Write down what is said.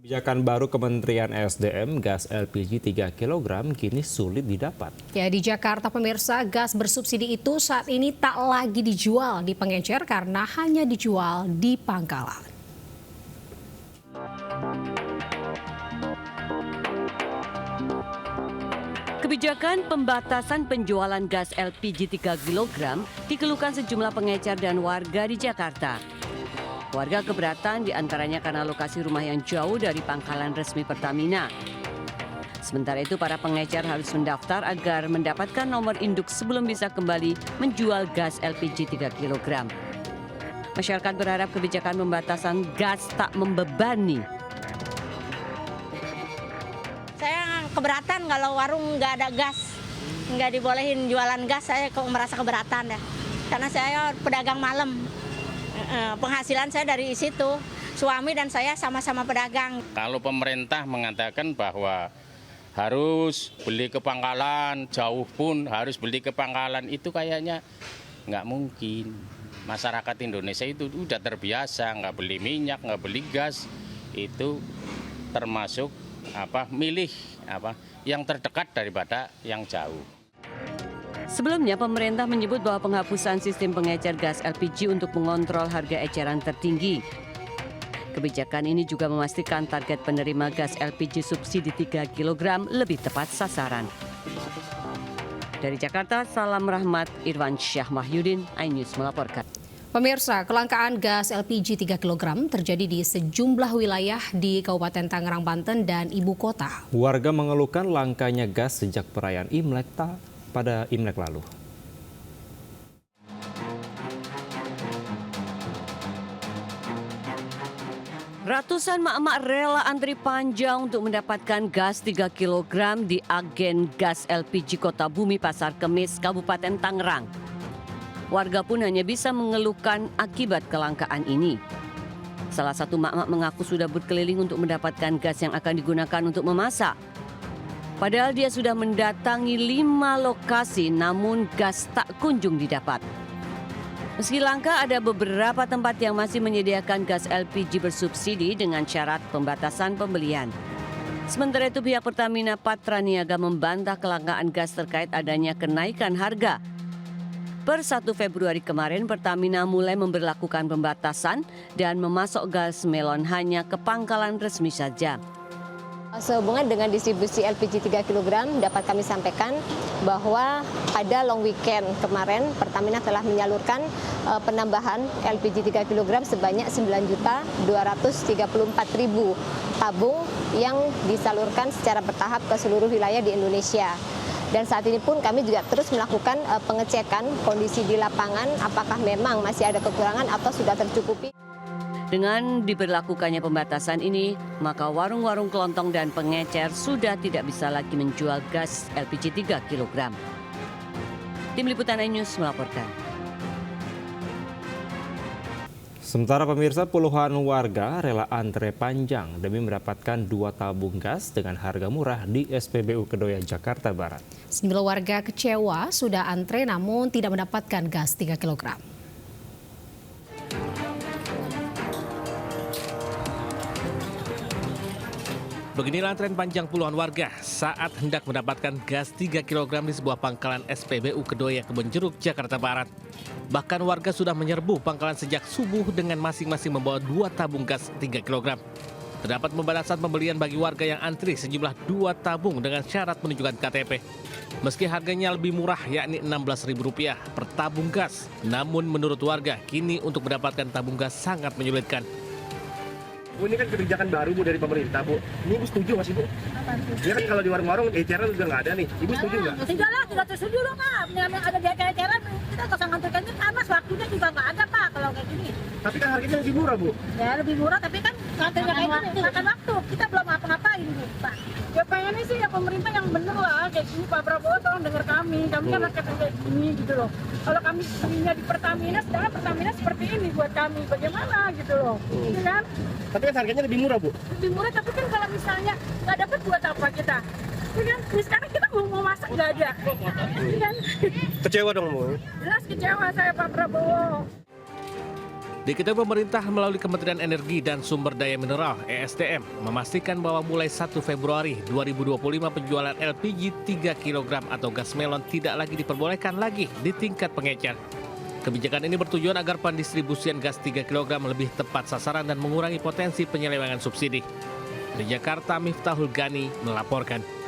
Kebijakan baru Kementerian SDM, gas LPG 3 kg kini sulit didapat. Ya, di Jakarta pemirsa, gas bersubsidi itu saat ini tak lagi dijual di pengecer karena hanya dijual di pangkalan. Kebijakan pembatasan penjualan gas LPG 3 kg dikeluhkan sejumlah pengecer dan warga di Jakarta. Warga keberatan diantaranya karena lokasi rumah yang jauh dari pangkalan resmi Pertamina. Sementara itu para pengecer harus mendaftar agar mendapatkan nomor induk sebelum bisa kembali menjual gas LPG 3 kg. Masyarakat berharap kebijakan pembatasan gas tak membebani. Saya keberatan kalau warung nggak ada gas, nggak dibolehin jualan gas, saya kok merasa keberatan ya. Karena saya pedagang malam. Penghasilan saya dari situ, suami dan saya sama-sama pedagang. Kalau pemerintah mengatakan bahwa harus beli ke pangkalan, jauh pun harus beli ke pangkalan, itu kayaknya nggak mungkin. Masyarakat Indonesia itu udah terbiasa, nggak beli minyak, nggak beli gas, itu termasuk milih yang terdekat daripada yang jauh. Sebelumnya, pemerintah menyebut bahwa penghapusan sistem pengecer gas LPG untuk mengontrol harga eceran tertinggi. Kebijakan ini juga memastikan target penerima gas LPG subsidi 3 kg lebih tepat sasaran. Dari Jakarta, Salam Rahmat, Irwan Syah Mahyudin, iNews melaporkan. Pemirsa, kelangkaan gas LPG 3 kg terjadi di sejumlah wilayah di Kabupaten Tangerang, Banten dan Ibu Kota. Warga mengeluhkan langkanya gas sejak perayaan Imlek pada Imlek lalu. Ratusan mak-mak rela antri panjang untuk mendapatkan gas 3 kg di agen gas LPG Kota Bumi Pasar Kemis, Kabupaten Tangerang. Warga pun hanya bisa mengeluhkan akibat kelangkaan ini. Salah satu mak-mak mengaku sudah berkeliling untuk mendapatkan gas yang akan digunakan untuk memasak. Padahal dia sudah mendatangi 5 lokasi, namun gas tak kunjung didapat. Meski langka, ada beberapa tempat yang masih menyediakan gas LPG bersubsidi dengan syarat pembatasan pembelian. Sementara itu, pihak Pertamina Patraniaga membantah kelangkaan gas terkait adanya kenaikan harga. Per 1 Februari kemarin, Pertamina mulai memberlakukan pembatasan dan memasok gas melon hanya ke pangkalan resmi saja. Sehubungan dengan distribusi LPG 3 kg, dapat kami sampaikan bahwa pada long weekend kemarin Pertamina telah menyalurkan penambahan LPG 3 kg sebanyak 9.234.000 tabung yang disalurkan secara bertahap ke seluruh wilayah di Indonesia. Dan saat ini pun kami juga terus melakukan pengecekan kondisi di lapangan apakah memang masih ada kekurangan atau sudah tercukupi. Dengan diberlakukannya pembatasan ini, maka warung-warung kelontong dan pengecer sudah tidak bisa lagi menjual gas LPG 3 kg. Tim Liputan iNews melaporkan. Sementara pemirsa, puluhan warga rela antre panjang demi mendapatkan 2 tabung gas dengan harga murah di SPBU Kedoya, Jakarta Barat. Sejumlah warga kecewa sudah antre namun tidak mendapatkan gas 3 kg. Beginilah tren panjang puluhan warga saat hendak mendapatkan gas 3 kg di sebuah pangkalan SPBU Kedoya, Kebonjeruk, Jakarta Barat. Bahkan warga sudah menyerbu pangkalan sejak subuh dengan masing-masing membawa 2 tabung gas 3 kg. Terdapat pembatasan pembelian bagi warga yang antri sejumlah 2 tabung dengan syarat menunjukkan KTP. Meski harganya lebih murah yakni Rp16.000 per tabung gas, namun menurut warga kini untuk mendapatkan tabung gas sangat menyulitkan. Bu, ini kan kebijakan baru Bu dari pemerintah Bu. Ini Ibu setuju nggak sih Bu? Ya kan kalau di warung-warung eceran udah nggak ada nih. Ibu setuju nggak? Tidak setuju loh Pak. Dengan ada di eceran kita kosong antrikan itu panas, waktunya juga nggak ada Pak kalau kayak gini. Tapi kan harganya lebih murah Bu. Ya lebih murah tapi kan antrinya kayak gini makan waktu. Kita belum apa-ngapain Bu Pak. Ya pengennya sih ya pemerintah yang bener lah kayak gini. Pak Prabowo tolong dengar kami kan rakyat yang kayak gini gitu loh. Kalau kami belinya di Pertamina, sedangkan Pertamina seperti ini buat kami, bagaimana gitu loh, ya kan? Tapi kan harganya lebih murah Bu. Lebih murah, tapi kan kalau misalnya nggak dapat buat apa kita? Ya kan? Ini sekarang kita mau masak nggak ada, ya kan? Kecewa dong Bu. Jelas kecewa saya Pak Prabowo. Diketahui pemerintah melalui Kementerian Energi dan Sumber Daya Mineral (ESDM) memastikan bahwa mulai 1 Februari 2025 penjualan LPG 3 kg atau gas melon tidak lagi diperbolehkan lagi di tingkat pengecer. Kebijakan ini bertujuan agar pendistribusian gas 3 kg lebih tepat sasaran dan mengurangi potensi penyelewengan subsidi. Di Jakarta, Miftahul Gani melaporkan.